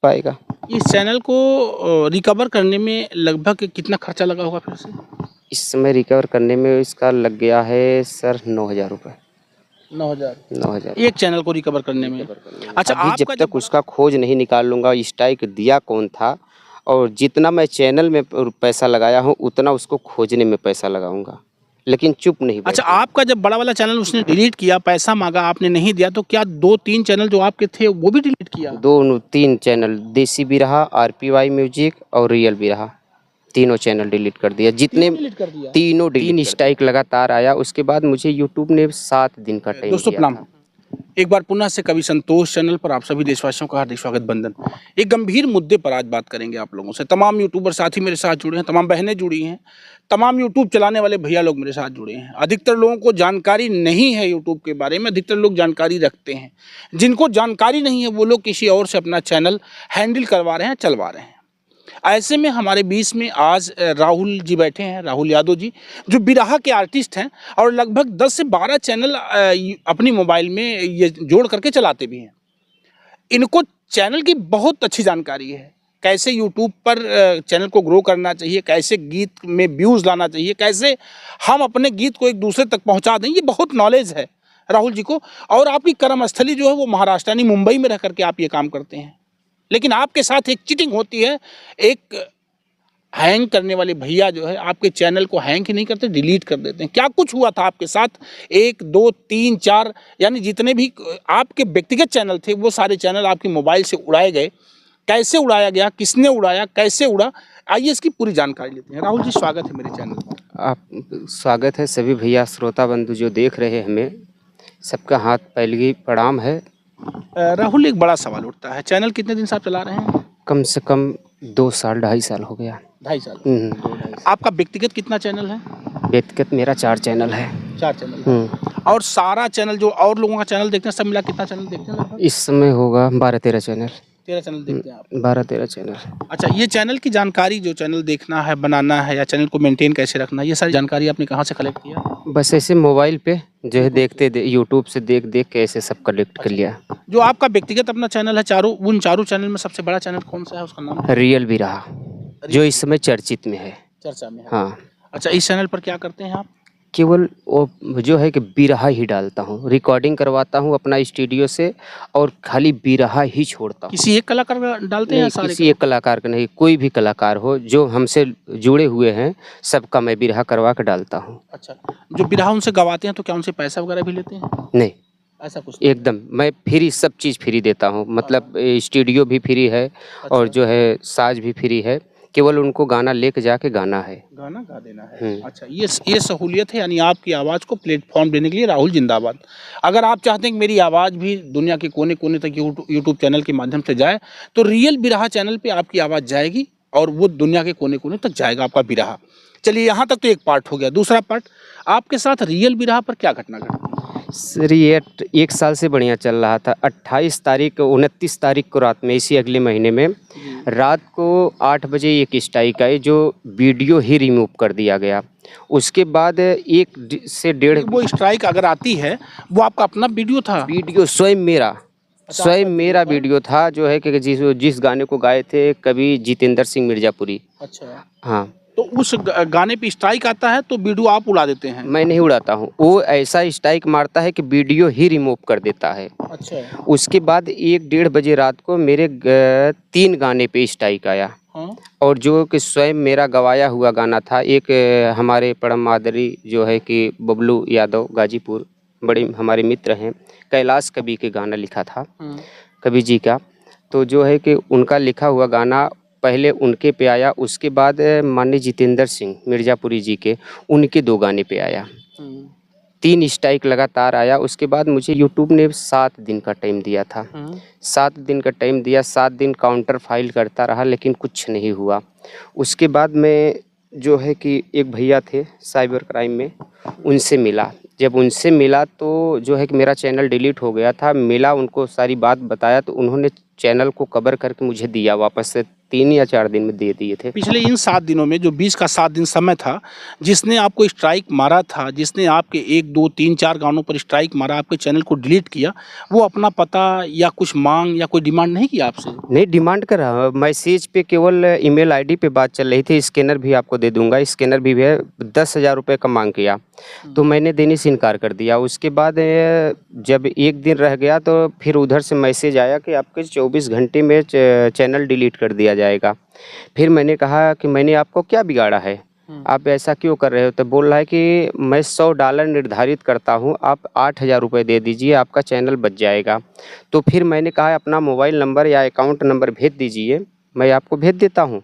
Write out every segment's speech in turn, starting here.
पाएगा। इस चैनल को रिकवर करने में लगभग कितना खर्चा लगा होगा फिर से? इस समय रिकवर करने में इसका लग गया है सर 9,000 रुपये। 9,000 एक चैनल को रिकवर करने में। अच्छा, अभी जब आपका तक उसका खोज नहीं निकाल लूँगा स्ट्राइक दिया कौन था, और जितना मैं चैनल में पैसा लगाया हूँ उतना उसको खोजने में पैसा लगाऊंगा, लेकिन चुप नहीं अच्छा, बैठूंगा। आपका जब बड़ा वाला चैनल उसने डिलीट किया, पैसा मांगा, आपने नहीं दिया, तो क्या 2-3 चैनल जो आपके थे वो भी डिलीट किया? 2-3 चैनल, देसी भी रहा, RPY म्यूजिक और रियल भी रहा, तीनों चैनल डिलीट कर दिया। जितने डिलीट कर दिया? तीनों 3 स्ट्राइक लगातार आया। उसके बाद मुझे यूट्यूब ने 7 दिन का टाइम दोस्तों दिया प्रणाम, था। एक बार पुनः से कवि संतोष चैनल पर आप सभी देशवासियों का हार्दिक स्वागत, बंदन। एक गंभीर मुद्दे पर आज बात करेंगे आप लोगों से। तमाम यूट्यूबर साथी मेरे साथ जुड़े हैं, तमाम बहनें जुड़ी हैं, तमाम यूट्यूब चलाने वाले भैया लोग मेरे साथ जुड़े हैं। अधिकतर लोगों को जानकारी नहीं है यूट्यूब के बारे में, अधिकतर लोग जानकारी रखते हैं। जिनको जानकारी नहीं है वो लोग किसी और से अपना चैनल हैंडल करवा रहे हैं, चलवा रहे हैं। ऐसे में हमारे बीच में आज राहुल जी बैठे हैं, राहुल यादव जी, जो बिरहा के आर्टिस्ट हैं और लगभग 10 से 12 चैनल अपनी मोबाइल में ये जोड़ करके चलाते भी हैं। इनको चैनल की बहुत अच्छी जानकारी है, कैसे यूट्यूब पर चैनल को ग्रो करना चाहिए, कैसे गीत में व्यूज़ लाना चाहिए, कैसे हम अपने गीत को एक दूसरे तक पहुंचा दें, ये बहुत नॉलेज है राहुल जी को। और आपकी कर्मस्थली जो है वो महाराष्ट्र यानी मुंबई में रह करके आप ये काम करते हैं। लेकिन आपके साथ एक चीटिंग होती है, एक हैंग करने वाले भैया जो है आपके चैनल को हैंग ही नहीं करते, डिलीट कर देते हैं। क्या कुछ हुआ था आपके साथ? 1, 2, 3, 4 यानी जितने भी आपके व्यक्तिगत चैनल थे वो सारे चैनल आपके मोबाइल से उड़ाए गए। कैसे उड़ाया गया, किसने उड़ाया, कैसे उड़ा, आइए इसकी पूरी जानकारी लेते हैं। राहुल जी, स्वागत है मेरे चैनल पर। आप स्वागत है सभी भैया श्रोता बंधु जो देख रहे हैं हमें, सबका हाथ पैलगी प्रणाम है। राहुल, एक बड़ा सवाल उठता है, चैनल कितने दिन से आप चला रहे हैं? कम से कम 2 साल 2.5 साल हो गया। 2.5 साल। 2-2.5 आपका व्यक्तिगत कितना चैनल है? व्यक्तिगत मेरा 4 चैनल है। 4 चैनल। और सारा चैनल जो और लोगों का चैनल देखते हैं, सब मिला कितना चैनल देखते हैं लगभग? इस समय होगा 12-13 चैनल। 13 चैनल देखते हैं आप? 12-13 चैनल। अच्छा, ये चैनल की जानकारी, जो चैनल देखना है, बनाना है, या चैनल को मेंटेन कैसे रखना है, ये सारी जानकारी आपने कहाँ से कलेक्ट किया? बस ऐसे मोबाइल पे जो है यूट्यूब से देख के ऐसे सब कलेक्ट कर लिया। जो आपका व्यक्तिगत अपना चैनल है, चारों उन चारों चैनल में सबसे बड़ा चैनल कौन सा है, उसका नाम? रियल भी रहा, जो इस समय चर्चित में है, चर्चा में है। हाँ। अच्छा, इस चैनल पर क्या करते हैं आप? केवल वो जो है कि बिरहा ही डालता हूँ, रिकॉर्डिंग करवाता हूँ अपना स्टूडियो से, और खाली बिरहा ही छोड़ता हूँ। किसी एक कलाकार का डालते हैं या सारे? किसी एक कलाकार का नहीं, कोई भी कलाकार हो जो हमसे जुड़े हुए हैं सबका मैं बिरहा करवा कर डालता हूँ। अच्छा, जो बिरहा उनसे गवाते हैं तो क्या उनसे पैसा वगैरह भी लेते हैं? नहीं, ऐसा कुछ? एकदम मैं फ्री, सब चीज़ फ्री देता हूँ। मतलब स्टूडियो भी फ्री है और जो है साज भी फ्री है, केवल उनको गाना लेके जाके गाना है, गाना गा देना है। अच्छा, ये सहूलियत है, यानी आपकी आवाज़ को प्लेटफॉर्म देने के लिए। राहुल जिंदाबाद। अगर आप चाहते हैं कि मेरी आवाज़ भी दुनिया के कोने कोने तक यूट्यूब चैनल के माध्यम से जाए, तो रियल बिरहा चैनल पे आपकी आवाज़ जाएगी और वो दुनिया के कोने कोने तक जाएगा आपका बिरहा। चलिए, यहाँ तक तो एक पार्ट हो गया। दूसरा पार्ट, आपके साथ रियल बिरहा पर क्या घटना घटी? सर ये 1 साल से बढ़िया चल रहा था। 28 तारीख 29 तारीख को रात में, इसी अगले महीने में रात को 8 बजे एक स्ट्राइक आई, जो वीडियो ही रिमूव कर दिया गया। उसके बाद 1 से 1.5 वो स्ट्राइक अगर आती है, वो आपका अपना वीडियो था? वीडियो स्वयं मेरा वीडियो था, जो है कि जिस गाने को गाए थे कवि जितेंद्र सिंह मिर्जापुरी। अच्छा, हाँ। तो उस गाने पे स्ट्राइक आता है तो वीडियो आप उड़ा देते हैं? मैं नहीं उड़ाता हूँ, वो ऐसा स्ट्राइक मारता है कि वीडियो ही रिमूव कर देता है। अच्छा। उसके बाद 1-1.5 बजे रात को मेरे 3 गाने पे स्ट्राइक आया। हाँ? और जो कि स्वयं मेरा गवाया हुआ गाना था। एक हमारे परम आदरी जो है कि बबलू यादव गाजीपुर, बड़े हमारे मित्र हैं, कैलाश कवि के गाना लिखा था, कवि जी का। तो जो है कि उनका लिखा हुआ गाना पहले उनके पे आया, उसके बाद माननीय जितेंद्र सिंह मिर्जापुरी जी के, उनके 2 गाने पे आया। 3 स्ट्राइक लगातार आया। उसके बाद मुझे यूट्यूब ने 7 दिन का टाइम दिया था। 7 दिन का टाइम दिया, 7 दिन काउंटर फाइल करता रहा, लेकिन कुछ नहीं हुआ। उसके बाद मैं जो है कि एक भैया थे साइबर क्राइम में, उनसे मिला। जब उनसे मिला तो जो है कि मेरा चैनल डिलीट हो गया था, मिला, उनको सारी बात बताया, तो उन्होंने चैनल को कवर करके मुझे दिया वापस से 3 या 4 दिन में दे दिए थे। पिछले इन 7 दिनों में जो 20 का 7 दिन समय था, जिसने आपको स्ट्राइक मारा था, जिसने आपके 1, 2, 3, 4 गानों पर स्ट्राइक मारा, आपके चैनल को डिलीट किया, वो अपना पता या कुछ मांग या कोई डिमांड नहीं किया आपसे? नहीं डिमांड कर रहा, मैसेज पे केवल ईमेल आईडी पे बात चल रही थी। स्कैनर भी आपको दे दूंगा, स्कैनर भी है। 10,000 रुपये का मांग किया तो मैंने देने से इनकार कर दिया। उसके बाद जब 1 दिन रह गया तो फिर उधर से मैसेज आया कि आपके 24 घंटे में चैनल डिलीट कर दिया जाएगा। फिर मैंने कहा कि मैंने आपको क्या बिगाड़ा है, आप ऐसा क्यों कर रहे हो? तो बोल रहा है कि मैं $100 निर्धारित करता हूँ, आप 8,000 रुपये दे दीजिए, आपका चैनल बच जाएगा। तो फिर मैंने कहा अपना मोबाइल नंबर या अकाउंट नंबर भेज दीजिए, मैं आपको भेज देता हूँ।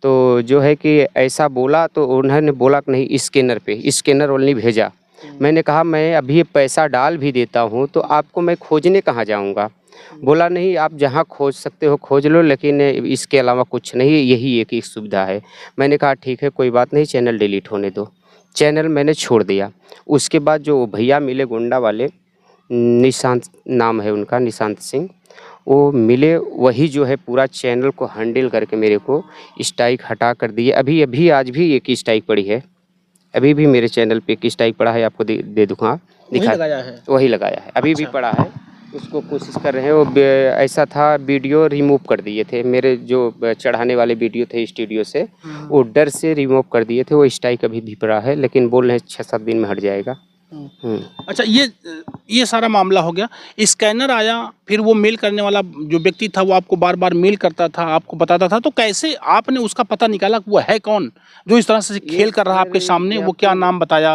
तो जो है कि ऐसा बोला तो उन्होंने बोला कि नहीं स्कैनर ओनली भेजा। मैंने कहा मैं अभी पैसा डाल भी देता हूँ तो आपको मैं खोजने कहाँ जाऊँगा? बोला नहीं आप जहाँ खोज सकते हो खोज लो, लेकिन इसके अलावा कुछ नहीं, यही एक ही सुविधा है। मैंने कहा ठीक है कोई बात नहीं, चैनल डिलीट होने दो। चैनल मैंने छोड़ दिया। उसके बाद जो भैया मिले गुंडा वाले, निशांत नाम है उनका, निशांत सिंह, वो मिले, वही जो है पूरा चैनल को हैंडल करके मेरे को स्ट्राइक हटा कर दिए। अभी आज भी एक स्ट्राइक पड़ी है, अभी भी मेरे चैनल पे एक स्ट्राइक पड़ा है, आपको दे दूँगा, दिखा। वही लगाया है, अभी भी पड़ा है, उसको कोशिश कर रहे हैं। वो ऐसा था वीडियो रिमूव कर दिए थे मेरे, जो चढ़ाने वाले वीडियो थे स्टूडियो से, वो डर से रिमूव कर दिए थे। वो स्ट्राइक अभी भी पड़ा है, लेकिन बोल रहे हैं 6-7 दिन में हट जाएगा। अच्छा, ये सारा मामला हो गया। स्कैनर आया, फिर वो मेल करने वाला जो व्यक्ति था वो आपको बार बार मेल करता था, आपको बताता था, तो कैसे आपने उसका पता निकाला कि वो है कौन जो इस तरह से खेल कर रहा आपके सामने? वो क्या नाम बताया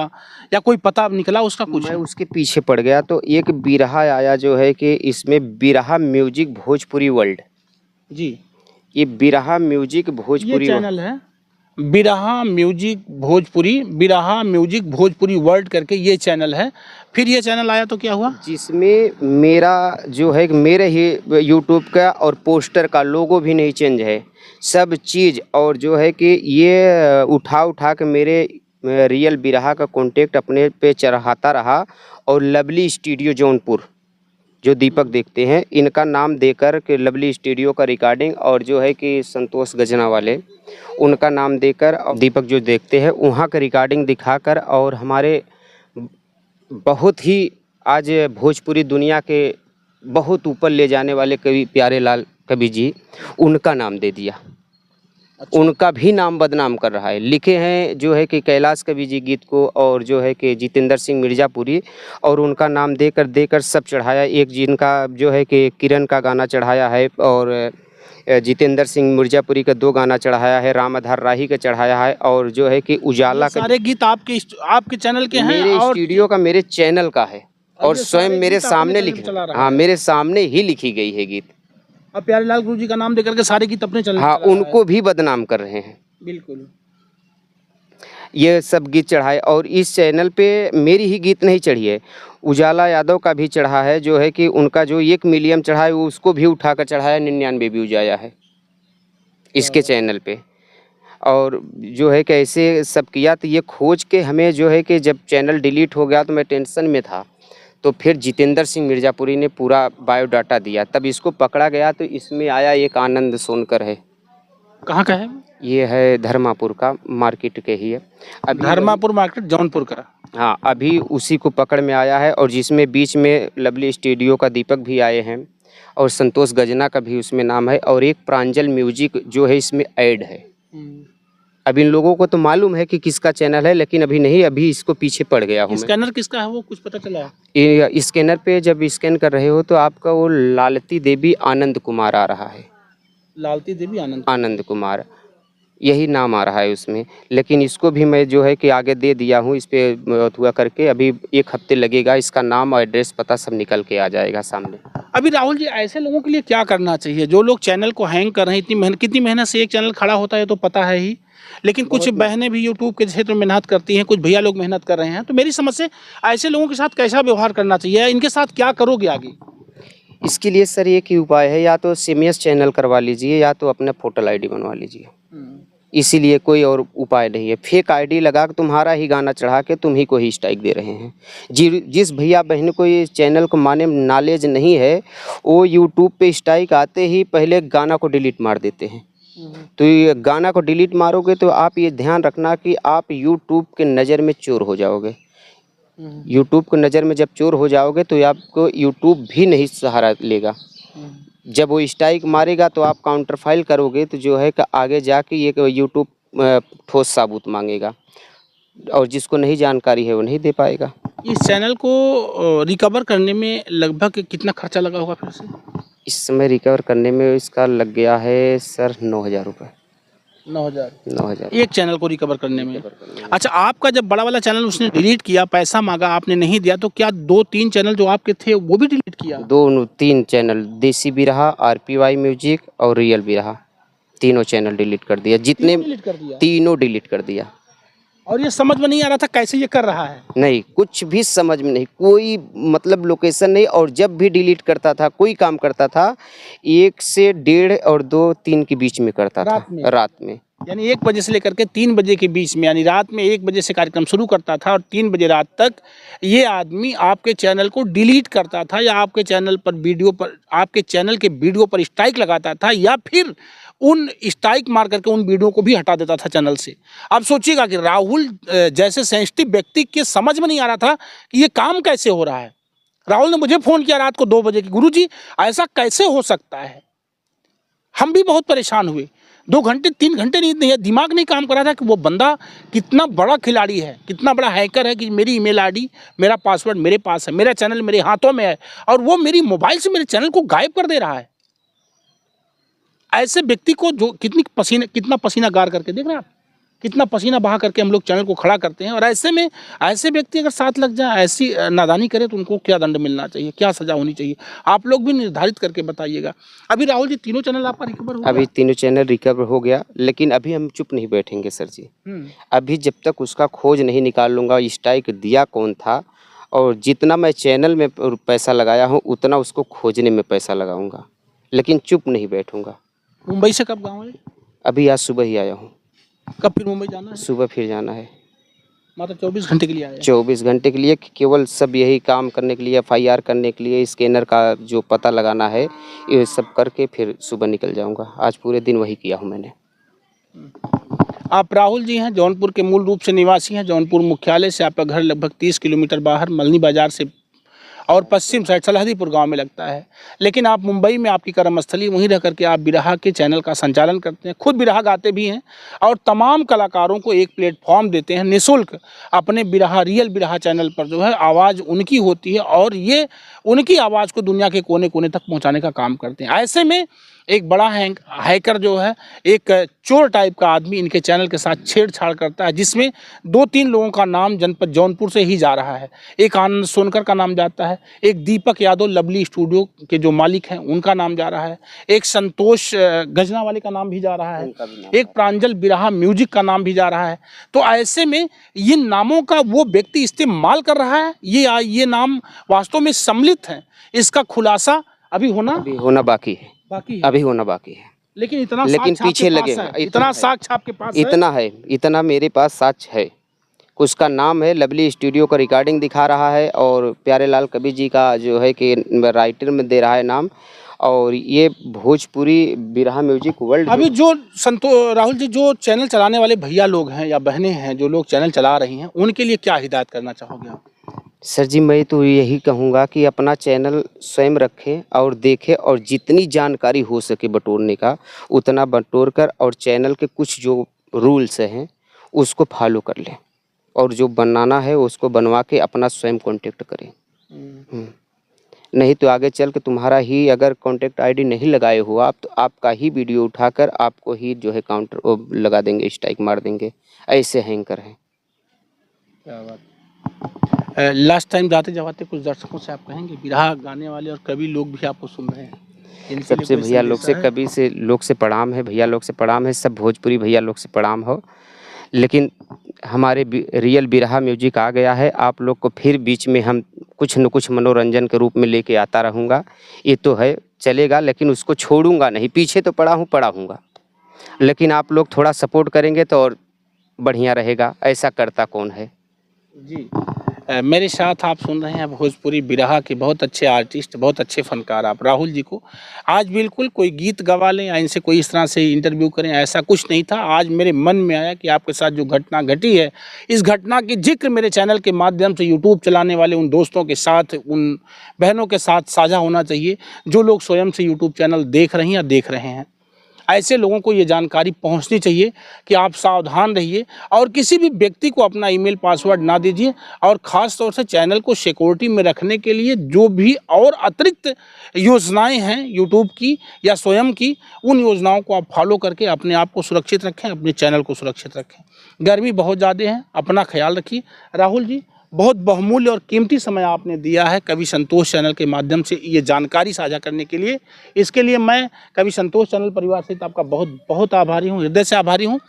या कोई पता निकला उसका कुछ? मैं उसके पीछे पड़ गया तो एक बिरहा आया जो है कि इसमें बिरहा म्यूजिक भोजपुरी वर्ल्ड जी, ये बिरहा म्यूजिक भोजपुरी चैनल है बिरहा म्यूजिक भोजपुरी वर्ल्ड करके ये चैनल है। फिर ये चैनल आया तो क्या हुआ? जिसमें मेरा जो है मेरे ही यूट्यूब का और पोस्टर का लोगो भी नहीं चेंज है, सब चीज़। और जो है कि ये उठा के मेरे रियल बिरहा का कॉन्टेक्ट अपने पे चढ़ाता रहा। और लवली स्टूडियो जौनपुर जो दीपक देखते हैं, इनका नाम देकर के लवली स्टूडियो का रिकॉर्डिंग, और जो है कि संतोष गजना वाले उनका नाम देकर, और दीपक जो देखते हैं वहाँ का रिकॉर्डिंग दिखाकर, और हमारे बहुत ही आज भोजपुरी दुनिया के बहुत ऊपर ले जाने वाले कवि प्यारे लाल कवि जी, उनका नाम दे दिया। अच्छा। उनका भी नाम बदनाम कर रहा है। लिखे हैं जो है कि कैलाश कवि जी गीत को, और जो है कि जितेंद्र सिंह मिर्ज़ापुरी, और उनका नाम देकर सब चढ़ाया। एक जिनका जो है कि किरण का गाना चढ़ाया है, और जितेंद्र सिंह मिर्ज़ापुरी का 2 गाना चढ़ाया है, राम आधार राही का चढ़ाया है, और जो है कि उजाला का। सारे गीत आपके चैनल के हैं? मेरे स्टूडियो का, मेरे चैनल का है, और स्वयं मेरे सामने हाँ मेरे सामने ही लिखी गई है गीत। अब प्यारेलाल गुरु जी का नाम देकर के सारे गीत अपने चैनल, हाँ उनको भी बदनाम कर रहे हैं। बिल्कुल, ये सब गीत चढ़ाए, और इस चैनल पे मेरी ही गीत नहीं चढ़ी है, उजाला यादव का भी चढ़ा है। जो है कि उनका जो 1 मिलियन चढ़ा है उसको भी उठा कर चढ़ाया, 99 व्यूज आया है इसके चैनल पे। और जो है कि ऐसे सब किया, तो ये खोज के हमें जो है कि जब चैनल डिलीट हो गया तो मैं टेंशन में था। तो फिर जितेंद्र सिंह मिर्ज़ापुरी ने पूरा बायोडाटा दिया, तब इसको पकड़ा गया। तो इसमें आया एक आनंद सोनकर है। कहाँ का है? ये है धर्मापुर का, मार्केट के ही है। अभी धर्मापुर मार्केट जौनपुर का। हाँ, अभी उसी को पकड़ में आया है, और जिसमें बीच में लवली स्टूडियो का दीपक भी आए हैं, और संतोष गजना का भी उसमें नाम है, और एक प्रांजल म्यूजिक जो है इसमें ऐड है। अब इन लोगों को तो मालूम है कि किसका चैनल है, लेकिन अभी नहीं, अभी इसको पीछे पड़ गया हूँ। स्कैनर किसका है वो कुछ पता चला? स्कैनर पे जब स्कैन कर रहे हो तो आपका वो लालती देवी आनंद कुमार आ रहा है। लालती देवी आनंद कुमार यही नाम आ रहा है उसमें। लेकिन इसको भी मैं जो है कि आगे दे दिया हूँ, इस पे हुआ करके अभी 1 हफ्ते लगेगा, इसका नाम और एड्रेस पता सब निकल के आ जाएगा सामने। अभी राहुल जी, ऐसे लोगों के लिए क्या करना चाहिए जो लोग चैनल को हैंग कर रहे हैं? कितनी मेहनत से एक चैनल खड़ा होता है तो पता है ही, लेकिन कुछ बहनें भी यूट्यूब के क्षेत्र में मेहनत करती हैं, कुछ भैया लोग मेहनत कर रहे हैं। तो मेरी समझ से ऐसे लोगों के साथ कैसा व्यवहार करना चाहिए, इनके साथ क्या करोगे आगे? इसके लिए सर एक ही उपाय है, या तो सीएमएस चैनल करवा लीजिए, या तो अपना पोर्टल आईडी बनवा लीजिए। इसीलिए कोई और उपाय नहीं है। फेक आईडी लगा के तुम्हारा ही गाना चढ़ा के तुम ही को ही स्ट्राइक दे रहे हैं। जिस भैया बहन को ये चैनल को माने नॉलेज नहीं है, वो यूट्यूब पे स्ट्राइक आते ही पहले गाना को डिलीट मार देते हैं। तो ये गाना को डिलीट मारोगे तो आप ये ध्यान रखना कि आप यूट्यूब के नज़र में चोर हो जाओगे। यूट्यूब के नज़र में जब चोर हो जाओगे तो आपको यूट्यूब भी नहीं सहारा लेगा। जब वो स्ट्राइक मारेगा तो आप काउंटर फाइल करोगे तो जो है कि आगे जाके ये यूट्यूब ठोस सबूत मांगेगा, और जिसको नहीं जानकारी है वो नहीं दे पाएगा। इस चैनल को रिकवर करने में लगभग कितना खर्चा लगा होगा फिर से? इस समय रिकवर करने में इसका लग गया है सर 9,000 रुपये। 9,000 एक चैनल को रिकवर करने में। अच्छा, आपका जब बड़ा वाला चैनल उसने डिलीट किया, पैसा मांगा, आपने नहीं दिया, तो क्या 2-3 चैनल जो आपके थे वो भी डिलीट किया? 2-3 चैनल, देसी बिरहा, RPY म्यूजिक और रियल बिरहा, तीनों चैनल डिलीट कर दिया। जितने डिलीट कर दिया? तीनों डिलीट कर दिया। और ये समझ में नहीं आ रहा था कैसे ये कर रहा है? नहीं, कुछ भी समझ में नहीं, कोई मतलब लोकेशन नहीं। और जब भी डिलीट करता था, कोई काम करता था, 1 से 1:30 और 2-3 के बीच में करता था, रात में। यानी 1 बजे से लेकर के 3 बजे के बीच में, यानी रात में 1 बजे से कार्यक्रम शुरू करता था और 3 बजे रात तक ये आदमी आपके चैनल को डिलीट करता था, या आपके चैनल पर वीडियो पर, आपके चैनल के वीडियो पर स्ट्राइक लगाता था, या फिर उन स्ट्राइक मार करके उन वीडियो को भी हटा देता था चैनल से। अब सोचिएगा कि राहुल जैसे सेंसिटिव व्यक्ति के समझ में नहीं आ रहा था कि ये काम कैसे हो रहा है। राहुल ने मुझे फ़ोन किया रात को 2 बजे कि गुरुजी ऐसा कैसे हो सकता है। हम भी बहुत परेशान हुए। 2 घंटे 3 घंटे नींद नहीं है, दिमाग नहीं काम कर रहा था कि वो बंदा कितना बड़ा खिलाड़ी है, कितना बड़ा हैकर है कि मेरी ईमेल आईडी, मेरा पासवर्ड मेरे पास है, मेरा चैनल मेरे हाथों में है, और वो मेरी मोबाइल से मेरे चैनल को गायब कर दे रहा है। ऐसे व्यक्ति को जो कितना पसीना गार करके, देख रहे हैं आप, कितना पसीना बहा करके हम लोग चैनल को खड़ा करते हैं। और ऐसे में ऐसे व्यक्ति अगर साथ लग जाए, ऐसी नादानी करे, तो उनको क्या दंड मिलना चाहिए, क्या सजा होनी चाहिए, आप लोग भी निर्धारित करके बताइएगा। अभी राहुल जी तीनों चैनल आपका रिकवर हो गया? अभी तीनों चैनल रिकवर हो गया, लेकिन अभी हम चुप नहीं बैठेंगे सर जी। अभी जब तक उसका खोज नहीं निकाल लूँगा, स्ट्राइक दिया कौन था, और जितना मैं चैनल में पैसा लगाया हूँ उतना उसको खोजने में पैसा लगाऊंगा, लेकिन चुप नहीं बैठूंगा। मुंबई से कब गाँव है? अभी आज सुबह ही आया हूँ। कब फिर मुंबई जाना है? सुबह फिर जाना है। मतलब 24 घंटे के लिए आया? 24 घंटे के लिए, केवल सब यही काम करने के लिए, FIR करने के लिए, स्कैनर का जो पता लगाना है, ये सब करके फिर सुबह निकल जाऊंगा। आज पूरे दिन वही किया हूँ मैंने। आप राहुल जी हैं, जौनपुर के मूल रूप से निवासी हैं। जौनपुर मुख्यालय से आपका घर लगभग 30 किलोमीटर बाहर मलनी बाजार से और पश्चिम साइड सलहदीपुर गांव में लगता है। लेकिन आप मुंबई में, आपकी कर्मस्थली वहीं रह करके आप बिरहा के चैनल का संचालन करते हैं, खुद बिरहा गाते भी हैं, और तमाम कलाकारों को एक प्लेटफॉर्म देते हैं निःशुल्क। अपने बिरहा, रियल बिरहा चैनल पर जो है आवाज़ उनकी होती है, और ये उनकी आवाज़ को दुनिया के कोने कोने तक पहुँचाने का काम करते हैं। ऐसे में एक बड़ा हैकर जो है, एक चोर टाइप का आदमी इनके चैनल के साथ छेड़छाड़ करता है, जिसमें 2-3 लोगों का नाम जनपद जौनपुर से ही जा रहा है। एक आनंद सोनकर का नाम जाता है, एक दीपक यादव लवली स्टूडियो के जो मालिक हैं उनका नाम जा रहा है, एक संतोष गजना वाले का नाम भी जा रहा है, एक प्रांजल बिरहा म्यूजिक का नाम भी जा रहा है। तो ऐसे में ये नामों का वो व्यक्ति इस्तेमाल कर रहा है, ये नाम वास्तव में सम्मिलित हैं। इसका खुलासा अभी होना बाकी है। अभी होना बाकी है, लेकिन पीछे लगे हैं। इतना साक्ष्य आपके पास है? इतना है, इतना मेरे पास साक्ष्य है। उसका नाम है, लवली स्टूडियो का रिकॉर्डिंग दिखा रहा है, और प्यारेलाल कवि जी का जो है कि राइटर में दे रहा है नाम, और ये भोजपुरी बिरहा म्यूजिक वर्ल्ड। अभी जो राहुल जी, जो चैनल चलाने वाले भैया लोग हैं या बहनें हैं, जो लोग चैनल चला रही हैं, उनके लिए क्या हिदायत करना चाहोगे आप? सर जी, मैं तो यही कहूँगा कि अपना चैनल स्वयं रखें और देखें, और जितनी जानकारी हो सके बटोरने का उतना बटोर कर, और चैनल के कुछ जो रूल्स हैं उसको फॉलो कर लें, और जो बनाना है उसको बनवा के अपना स्वयं कांटेक्ट करें। नहीं तो आगे चल के तुम्हारा ही अगर कांटेक्ट ID नहीं लगाए हो आप, तो आपका ही वीडियो उठाकर आपको ही जो है काउंटर लगा देंगे, स्ट्राइक मार देंगे। ऐसे हैंकर हैं। क्या बात। लास्ट टाइम जाते कुछ दर्शकों से आप कहेंगे, बिरहा गाने वाले और कवि लोग भी आपको सुन रहे हैं, सबसे भैया लोग से, कवि से लोग से प्रणाम है, भैया लोग से प्रणाम है, सब भोजपुरी भैया लोग से प्रणाम हो। लेकिन हमारे रियल बिरहा म्यूजिक आ गया है, आप लोग को फिर बीच में हम कुछ न कुछ मनोरंजन के रूप में लेके आता रहूँगा। ये तो है, चलेगा, लेकिन उसको छोड़ूंगा नहीं। पीछे तो पड़ा हूँ, लेकिन आप लोग थोड़ा सपोर्ट करेंगे तो और बढ़िया रहेगा। ऐसा करता कौन है जी। मेरे साथ आप सुन रहे हैं भोजपुरी बिरहा के बहुत अच्छे आर्टिस्ट, बहुत अच्छे फनकार आप राहुल जी को। आज बिल्कुल कोई गीत गवा लें या इनसे कोई इस तरह से इंटरव्यू करें, ऐसा कुछ नहीं था। आज मेरे मन में आया कि आपके साथ जो घटना घटी है, इस घटना की जिक्र मेरे चैनल के माध्यम से यूट्यूब चलाने वाले उन दोस्तों के साथ, उन बहनों के साथ साझा होना चाहिए जो लोग स्वयं से यूट्यूब चैनल देख रही हैं या देख रहे हैं। ऐसे लोगों को ये जानकारी पहुंचनी चाहिए कि आप सावधान रहिए और किसी भी व्यक्ति को अपना ईमेल पासवर्ड ना दीजिए। और ख़ास तौर से चैनल को सिक्योरिटी में रखने के लिए जो भी और अतिरिक्त योजनाएं हैं यूट्यूब की या स्वयं की, उन योजनाओं को आप फॉलो करके अपने आप को सुरक्षित रखें, अपने चैनल को सुरक्षित रखें। गर्मी बहुत ज़्यादा है, अपना ख्याल रखिए। राहुल जी, बहुत बहुमूल्य और कीमती समय आपने दिया है कवि संतोष चैनल के माध्यम से ये जानकारी साझा करने के लिए। इसके लिए मैं कवि संतोष चैनल परिवार सहित आपका बहुत बहुत आभारी हूँ, हृदय से आभारी हूँ।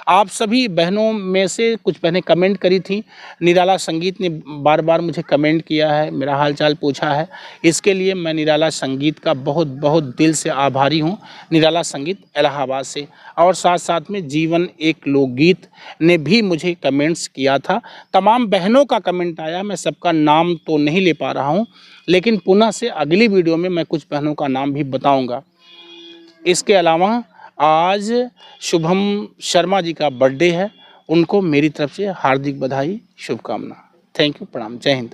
आप सभी बहनों में से कुछ बहनें कमेंट करी थी, निराला संगीत ने बार बार मुझे कमेंट किया है, मेरा हालचाल पूछा है। इसके लिए मैं निराला संगीत का बहुत बहुत दिल से आभारी हूँ। निराला संगीत इलाहाबाद से, और साथ साथ में जीवन एक लोकगीत ने भी मुझे कमेंट्स किया था। तमाम बहनों का कमेंट आया, मैं सबका नाम तो नहीं ले पा रहा हूँ, लेकिन पुनः से अगली वीडियो में मैं कुछ बहनों का नाम भी बताऊँगा। इसके अलावा आज शुभम शर्मा जी का बर्थडे है, उनको मेरी तरफ से हार्दिक बधाई, शुभकामना। थैंक यू, प्रणाम, जय हिंद।